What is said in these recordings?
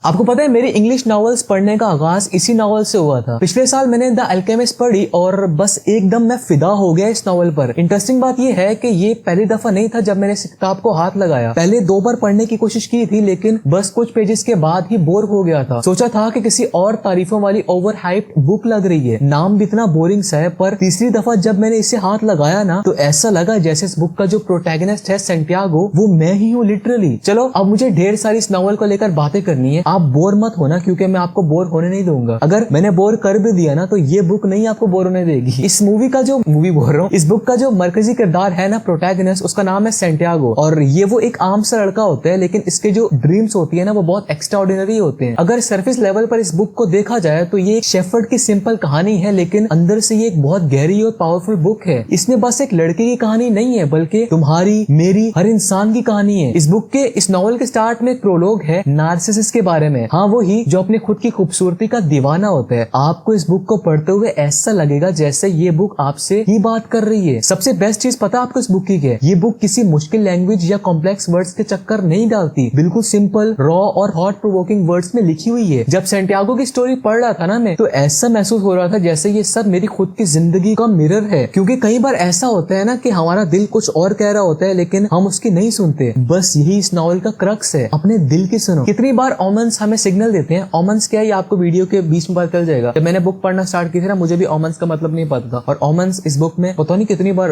आपको पता है मेरी इंग्लिश नॉवेल्स पढ़ने का आगाज इसी नॉवल से हुआ था। पिछले साल मैंने द अल्केमिस्ट पढ़ी और बस एकदम मैं फिदा हो गया इस नॉवल पर। इंटरेस्टिंग बात ये है कि ये पहली दफा नहीं था जब मैंने इस किताब को हाथ लगाया। पहले 2 बार पढ़ने की कोशिश की थी लेकिन बस कुछ पेजेस के बाद ही बोर हो गया था। सोचा था कि किसी और तारीफों वाली ओवर हाइप्ड बुक लग रही है, नाम भी इतना बोरिंग सा है, पर तीसरी दफा जब मैंने इसे हाथ लगाया ना तो ऐसा लगा जैसे इस बुक का जो प्रोटैगनिस्ट है सैंटियागो वो मैं ही हूँ लिटरली। चलो अब मुझे ढेर सारी इस नॉवल को लेकर बातें करनी है। आप बोर मत होना क्योंकि मैं आपको बोर होने नहीं दूंगा। अगर मैंने बोर कर भी दिया ना तो ये बुक नहीं आपको बोर होने देगी। इस मूवी का जो मूवी बोल रहा हूँ, इस बुक का जो मरकजी किरदार है ना प्रोटैगनिस्ट, उसका नाम है सैंटियागो और ये वो एक आम सा लड़का होता है लेकिन इसके जो ड्रीम्स होती है ना वो बहुत एक्स्ट्राऑर्डिनरी होते हैं। अगर सरफेस लेवल पर इस बुक को देखा जाए तो ये एक शेफर्ड की सिंपल कहानी है लेकिन अंदर से ये एक बहुत गहरी और पावरफुल बुक है। इसमें बस एक लड़के की कहानी नहीं है बल्कि तुम्हारी मेरी हर इंसान की कहानी है। इस बुक के इस नॉवल के स्टार्ट में एक प्रोलॉग है नार्सिसिस के बारे में। हाँ वो ही जो अपनी खुद की खूबसूरती का दीवाना होता है। आपको इस बुक को पढ़ते हुए ऐसा लगेगा जैसे ये बुक आपसे ही बात कर रही है। सबसे बेस्ट चीज पता आपको इस बुक की क्या है? ये बुक किसी मुश्किल लैंग्वेज या कॉम्प्लेक्स वर्ड्स के चक्कर नहीं डालती, बिल्कुल सिंपल रॉ और हॉट प्रोवोकिंग वर्ड्स में लिखी हुई है। जब सैंटियागो की स्टोरी पढ़ रहा था ना मैं, तो ऐसा महसूस हो रहा था जैसे ये सब मेरी खुद की जिंदगी का मिरर है। क्योंकि कई बार ऐसा होता है ना कि हमारा दिल कुछ और कह रहा होता है लेकिन हम उसकी नहीं सुनते। बस यही इस नॉवल का क्रक्स है, अपने दिल की सुनो। कितनी बार ओमेंस हमें सिग्नल देते हैं। ओमेंस क्या है आपको वीडियो के बीच में पता चल जाएगा। जब मैंने बुक पढ़ना स्टार्ट की थी ना मुझे भी ओमेंस का मतलब नहीं पता था और ओमेंस इस बुक में पता नहीं कितनी बार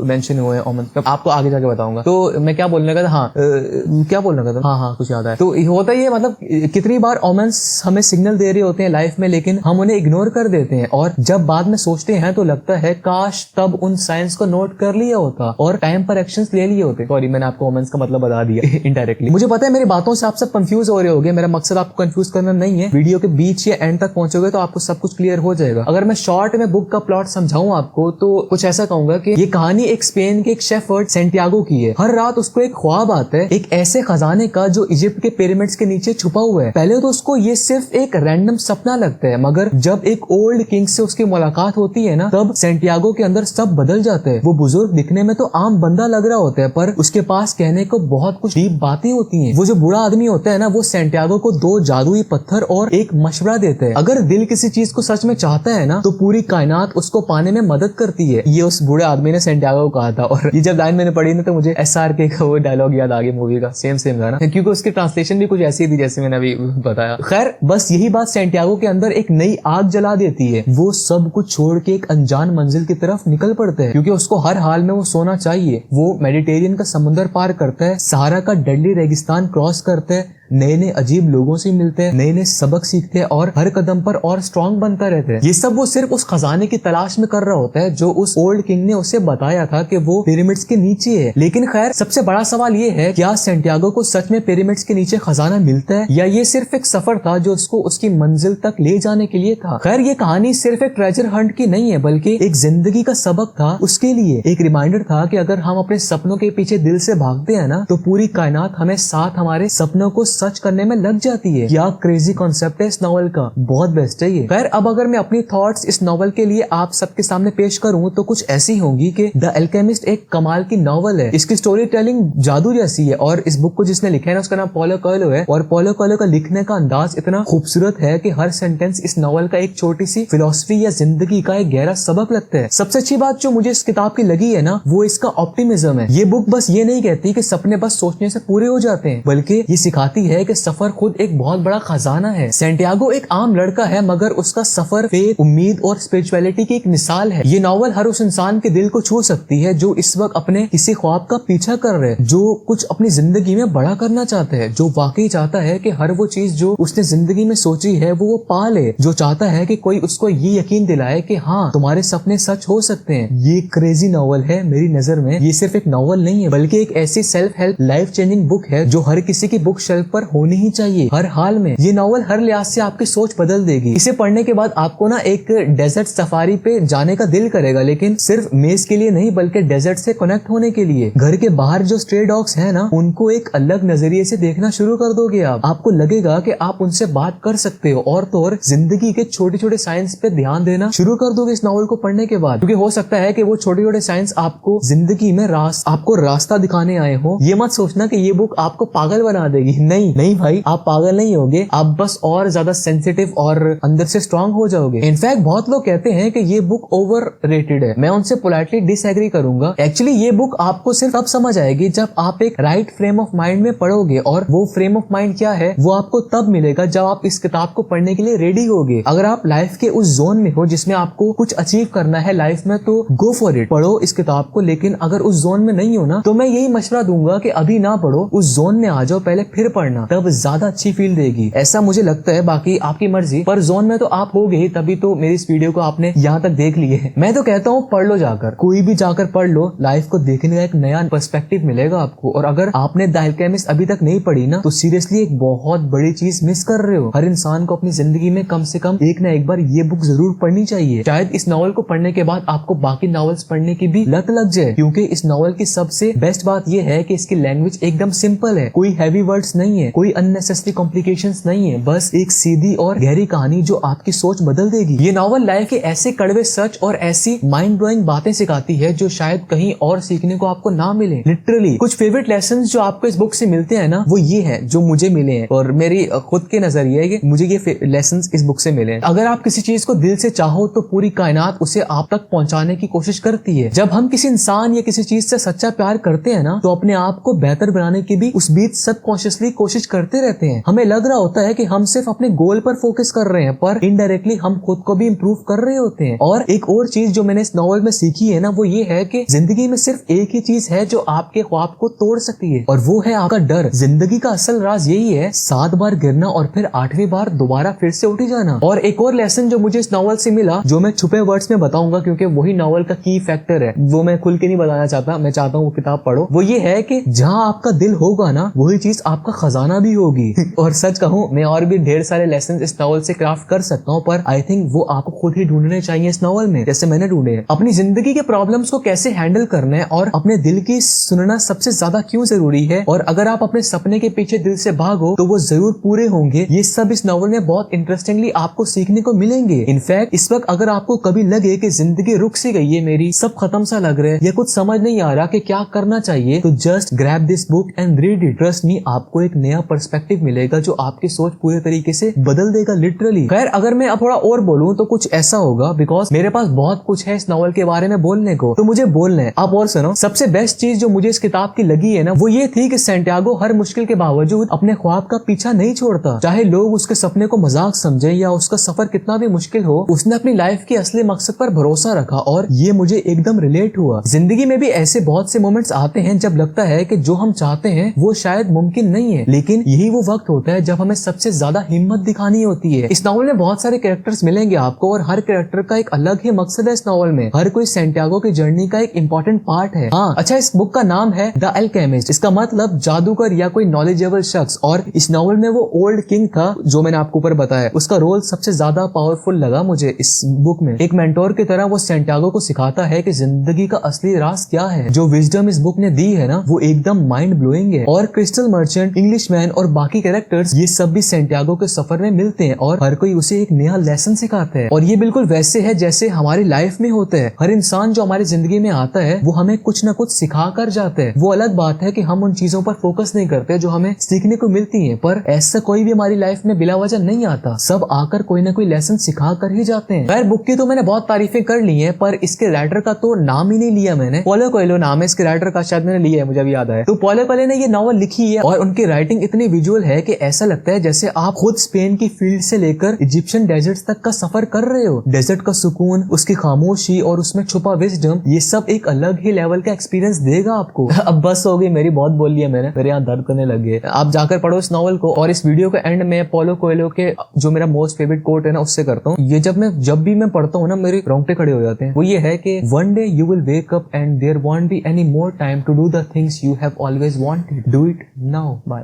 मेंशन हुए हैं ओमेंस। आपको आगे जाके बताऊंगा। तो मैं क्या बोलने का था, क्या बोलने का था, हाँ कुछ याद है। तो होता ये मतलब कितनी बार ओमेंस हमें सिग्नल दे रहे होते हैं लाइफ में लेकिन हम उन्हें इग्नोर कर देते हैं और जब बाद में सोचते हैं तो लगता है काश तब उन साइंस को नोट कर लिया होता और टाइम पर एक्शंस ले लिए होते। सॉरी मैंने आपको ओमेंस का मतलब बता दिया इनडायरेक्टली। मुझे पता है मेरी बातों से आप सब कंफ्यूज हो रहे होंगे। मेरा मकसद आपको कंफ्यूज करना नहीं है। वीडियो के बीच या एंड तक पहुंचोगे तो आपको सब कुछ क्लियर हो जाएगा। अगर मैं शॉर्ट में बुक का प्लॉट समझाऊं आपको तो कुछ ऐसा कहूंगा कि ये कहानी एक स्पेन के एक शेफर्ड सैंटियागो की है। हर रात उसको एक ख्वाब आता है एक ऐसे खजाने का जो इजिप्ट के पिरामिड्स के नीचे छुपा हुआ है। पहले तो उसको ये सिर्फ एक रैंडम सपना लगता है मगर जब एक ओल्ड किंग से उसकी मुलाकात होती है ना तब सैंटियागो के अंदर सब बदल जाता है। वो बुजुर्ग दिखने में तो आम बंदा लग रहा होता है पर उसके पास कहने को बहुत कुछ डीप बातें होती हैं। वो जो बूढ़ा आदमी होता है ना वो सैंटियागो को 2 जादुई पत्थर और एक मशवरा देते हैं। अगर दिल किसी चीज को सच में चाहता है ना तो पूरी कायनात उसको पाने में मदद करती है। ये उस बूढ़े आदमी ने सैंटियागो को कहा था और ये जब लाइन मैंने पढ़ी ना तो मुझे SRK का वो डायलॉग याद आ गया मूवी का। सेम था ना क्योंकि उसकी ट्रांसलेशन भी कुछ ऐसी थी जैसे मैंने अभी बताया। खैर बस यही बात सैंटियागो के अंदर एक नई आग जला देती है। वो सब कुछ छोड़ के एक अनजान मंजिल की तरफ निकल पड़ता है क्योंकि उसको हर हाल में वो सोना चाहिए। वो मेडिटेरियन का समुद्र पार करता है, सहारा का डेडली रेगिस्तान क्रॉस करता है, नए नए अजीब लोगों से मिलते हैं, नए नए सबक सीखते हैं और हर कदम पर और स्ट्रांग बनता रहता है। ये सब वो सिर्फ उस खजाने की तलाश में कर रहा होता है जो उस ओल्ड किंग ने उसे बताया था कि वो पिरामिड्स के नीचे है। लेकिन खैर सबसे बड़ा सवाल ये है क्या सैंटियागो को सच में पिरामिड्स के नीचे खजाना मिलता है या ये सिर्फ एक सफर था जो उसको उसकी मंजिल तक ले जाने के लिए था। खैर ये कहानी सिर्फ एक ट्रेजर हंट की नहीं है बल्कि एक जिंदगी का सबक था उसके लिए। एक रिमाइंडर था कि अगर हम अपने सपनों के पीछे दिल से भागते हैं ना तो पूरी कायनात हमें साथ हमारे सपनों को सच करने में लग जाती है। क्या क्रेजी कॉन्सेप्ट है इस नॉवल का, बहुत बेस्ट है ये। खैर अब अगर मैं अपनी थॉट्स इस नॉवल के लिए आप सबके सामने पेश करूं तो कुछ ऐसी होंगी कि द अल्केमिस्ट एक कमाल की नॉवल है। इसकी स्टोरी टेलिंग जादू जैसी है और इस बुक को जिसने लिखा है ना उसका नाम पॉलो कोएल्हो है और पॉलो कोएल्हो का लिखने का अंदाज इतना खूबसूरत है कि हर सेंटेंस इस नॉवल का एक छोटी सी फिलॉसफी या जिंदगी का एक गहरा सबक लगता है। सबसे अच्छी बात जो मुझे इस किताब की लगी है ना वो इसका ऑप्टिमिज्म है। ये बुक बस ये नहीं कहती कि सपने बस सोचने से पूरे हो जाते हैं बल्कि ये सिखाती है कि सफर खुद एक बहुत बड़ा खजाना है। सैंटियागो एक आम लड़का है मगर उसका सफर फेथ, उम्मीद और स्पिरिचुअलिटी की एक मिसाल है। ये नॉवल हर उस इंसान के दिल को छू सकती है जो इस वक्त अपने किसी ख्वाब का पीछा कर रहे हैं, जो कुछ अपनी जिंदगी में बड़ा करना चाहते हैं, जो वाकई चाहता है कि हर वो चीज जो उसने जिंदगी में सोची है वो पा ले, जो चाहता है कि कोई उसको ये यकीन दिलाए कि हाँ तुम्हारे सपने सच हो सकते हैं। ये क्रेजी नॉवल है मेरी नजर में। ये सिर्फ एक नॉवल नहीं है बल्कि एक ऐसी self help life changing book है जो हर किसी की बुक शेल्फ पर होनी ही चाहिए हर हाल में। ये नॉवल हर लिहाज से आपकी सोच बदल देगी। इसे पढ़ने के बाद आपको ना एक डेजर्ट सफारी पे जाने का दिल करेगा लेकिन सिर्फ मेज के लिए नहीं बल्कि डेजर्ट से कनेक्ट होने के लिए। घर के बाहर जो स्ट्रे डॉग्स हैं ना उनको एक अलग नजरिए से देखना शुरू कर दोगे आप। आपको लगेगा कि आप उनसे बात कर सकते हो और तो और जिंदगी के छोटे छोटे साइंस पे ध्यान देना शुरू कर दोगे इस नॉवल को पढ़ने के बाद। क्योंकि हो सकता है कि वो छोटे छोटे साइंस आपको जिंदगी में आपको रास्ता दिखाने आए हो। ये मत सोचना कि ये बुक आपको पागल बना देगी, नहीं, नहीं भाई, आप पागल नहीं होगे, आप बस और ज्यादा सेंसिटिव और अंदर से स्ट्रांग हो जाओगे। इनफैक्ट बहुत लोग कहते हैं कि ये बुक ओवर रेटेड है। मैं उनसे पोलाइटली डिसएग्री करूंगा। एक्चुअली ये बुक आपको सिर्फ तब समझ आएगी जब आप एक राइट फ्रेम ऑफ माइंड में पढ़ोगे, और वो फ्रेम ऑफ माइंड क्या है वो आपको तब मिलेगा जब आप इस किताब को पढ़ने के लिए रेडी होगे। अगर आप लाइफ के उस जोन में हो जिसमें आपको कुछ अचीव करना है लाइफ में, तो गो फॉर इट, पढ़ो इस किताब को। लेकिन अगर उस जोन में नहीं हो ना, तो मैं यही मशवरा दूंगा कि अभी ना पढ़ो, उस जोन में आ जाओ पहले, फिर पढ़ना, तब ज्यादा अच्छी फील देगी, ऐसा मुझे लगता है। बाकी आपकी मर्जी, पर जोन में तो आप होगे ही, तभी तो मेरी इस वीडियो को आपने यहाँ तक देख लिए है। मैं तो कहता हूँ पढ़ लो, जाकर कोई भी जाकर पढ़ लो, लाइफ को देखने का एक नया पर्सपेक्टिव मिलेगा आपको। और अगर आपने द अल्केमिस्ट अभी तक नहीं पढ़ी ना, तो सीरियसली एक बहुत बड़ी चीज मिस कर रहे हो। हर इंसान को अपनी जिंदगी में कम से कम एक ना एक बार ये बुक जरूर पढ़नी चाहिए। शायद इस नॉवल को पढ़ने के बाद आपको बाकी नॉवेल्स पढ़ने की भी लत लग जाए, क्योंकि इस नॉवल की सबसे बेस्ट बात यह है कि इसकी लैंग्वेज एकदम सिंपल है, कोई हैवी वर्ड्स नहीं है, कोई अननेसेसरी कॉम्प्लिकेशंस नहीं है, बस एक सीधी और गहरी कहानी जो आपकी सोच बदल देगी। ये नॉवल लाइफ के ऐसे कड़वे सच और ऐसी माइंड ब्लोइंग बातें सिखाती है जो शायद कहीं और सीखने को आपको ना मिले। लिटरली कुछ फेवरेट लेसन जो आपको इस बुक से मिलते हैं ना, वो ये है जो मुझे मिले हैं, और मेरी खुद के नजरिए है कि मुझे ये लेसन इस बुक से मिले हैं। अगर आप किसी चीज को दिल से चाहो तो पूरी कायनात उसे आप तक पहुंचाने की कोशिश करती है। जब हम किसी इंसान या किसी चीज से सच्चा प्यार करते हैं ना, तो अपने आप को बेहतर बनाने की भी उस बीच सबकॉन्शियसली कोशिश करते रहते हैं। हमें लग रहा होता है कि हम सिर्फ अपने गोल पर फोकस कर रहे हैं, पर इनडायरेक्टली हम खुद को भी इम्प्रूव कर रहे होते हैं। और एक और चीज जो मैंने इस नॉवल में सीखी है ना, वो ये है कि जिंदगी में सिर्फ एक ही चीज है जो आपके ख्वाब को तोड़ सकती है, और वो है आपका डर। जिंदगी का असल राज यही है, 7 बार गिरना और फिर 8वीं बार दोबारा फिर से उठ जाना। और एक और लेसन जो मुझे इस नॉवल से मिला, जो मैं छुपे वर्ड्स में बताऊंगा क्योंकि वही नॉवल का की फैक्टर है, वो मैं खुल के नहीं बताना चाहता, मैं चाहता हूँ वो किताब पढ़ो। वो ये है कि जहाँ आपका दिल होगा ना, वही चीज आपका खजाना भी होगी। और सच कहूँ, मैं और भी ढेर सारे लेसन इस नॉवल से क्राफ्ट कर सकता हूँ, पर आई थिंक वो आपको खुद ही ढूंढने चाहिए इस नॉवल में, जैसे मैंने ढूंढे हैं। अपनी जिंदगी के प्रॉब्लम्स को कैसे हैंडल करना है और अपने दिल की सुनना सबसे ज्यादा क्यों जरूरी है, और अगर आप अपने सपने के पीछे दिल से भागो तो वो जरूर पूरे होंगे, ये सब इस नॉवल में बहुत इंटरेस्टिंगली आपको सीखने को मिलेंगे। इनफैक्ट इस वक्त अगर आपको कभी लगे कि जिंदगी रुक सी गई है मेरी, सब खत्म सा लग रहा है, या कुछ समझ नहीं आ रहा कि क्या करना चाहिए, तो just grab this book and read it. Trust me, आपको एक नया पर्सपेक्टिव मिलेगा जो आपकी सोच पूरे तरीके से बदल देगा, लिटरली। खैर, अगर मैं अब थोड़ा और बोलूं तो कुछ ऐसा होगा, बिकॉज मेरे पास बहुत कुछ है इस नॉवल के बारे में बोलने को, तो मुझे बोलना है। आप और सुनो, सबसे बेस्ट चीज जो मुझे इस किताब की लगी है ना, वो ये थी कि सैंटियागो हर मुश्किल के बावजूद अपने ख्वाब का पीछा नहीं छोड़ता। चाहे लोग उसके सपने को मजाक समझे या उसका सफर कितना भी मुश्किल हो, उसने अपनी लाइफ के असली मकसद पर भरोसा रखा, और ये मुझे एकदम रिलेट हुआ। जिंदगी में भी ऐसे बहुत से मोमेंट्स आते हैं जब लगता है कि जो हम चाहते हैं वो शायद मुमकिन नहीं है, लेकिन यही वो वक्त होता है जब हमें सबसे ज्यादा हिम्मत दिखानी होती है। इस नॉवल में बहुत सारे कैरेक्टर्स मिलेंगे आपको, और हर कैरेक्टर का एक अलग ही मकसद है इस नॉवल में। हर कोई सैंटियागो की जर्नी का एक इंपॉर्टेंट पार्ट है। हाँ, अच्छा, इस बुक का नाम है द अल्केमिस्ट। इसका मतलब जादूगर या कोई नॉलेजेबल शख्स, और इस नॉवल में वो ओल्ड किंग था जो मैंने आपको ऊपर बताया, उसका रोल सबसे ज्यादा पावरफुल लगा मुझे इस बुक में। एक मेंटोर की तरह वो सैंटियागो को सिखाता है कि जिंदगी का असली राज क्या है। जो विजडम इस बुक ने दी है ना, वो एकदम माइंड ब्लोइंग है। और क्रिस्टल मर्चेंट, इंग्लिशमैन और बाकी कैरेक्टर्स, ये सब भी सैंटियागो के सफर में मिलते हैं, और हर कोई उसे एक नया लेसन सिखाता है। और ये बिल्कुल वैसे है जैसे हमारी लाइफ में होता है। हर इंसान जो हमारी जिंदगी में आता है वो हमें कुछ न कुछ सिखा कर जाता है। वो अलग बात है कि हम उन चीजों पर फोकस नहीं करते जो हमें सीखने को मिलती है, पर ऐसा कोई भी हमारी लाइफ में बिला वजह नहीं आता। सब आकर कोई ना कोई लेसन सिखा कर ही जाते हैं। खैर, बुक की तो मैंने बहुत तारीफें कर ली हैं, पर इसके राइटर का तो नाम ही नहीं लिया मैंने। पॉलो कोएल्हो नाम है इसके राइटर का, शायद मैंने लिया है, मुझे अभी याद है। तो पॉलो कोएल्हो ने ये नॉवल लिखी है, और उनकी राइटिंग इतनी विजुअल है कि ऐसा लगता है जैसे आप खुद स्पेन की फील्ड से लेकर इजिप्शियन डेजर्ट तक का सफर कर रहे हो। डेजर्ट का सुकून, उसकी खामोशी और उसमें छुपा विजडम, ये सब एक अलग ही लेवल का एक्सपीरियंस देगा आपको। अब बस हो गई, मेरी बहुत बोल लिया मैंने, मेरे यहाँ दर्द करने लग गए। आप जाकर पढ़ो इस नॉवल को। और इस वीडियो का एंड में पॉलो कोएल्हो के जो मेरा मोस्ट फेवरेट कोट है ना, उससे करता हूँ। ये जब भी मैं पढ़ता हूँ ना, मेरे रोंगटे खड़े हो जाते हैं। वो ये है कि one day you will wake up and there won't be any more time to do the things you have always wanted. Do it now. Bye.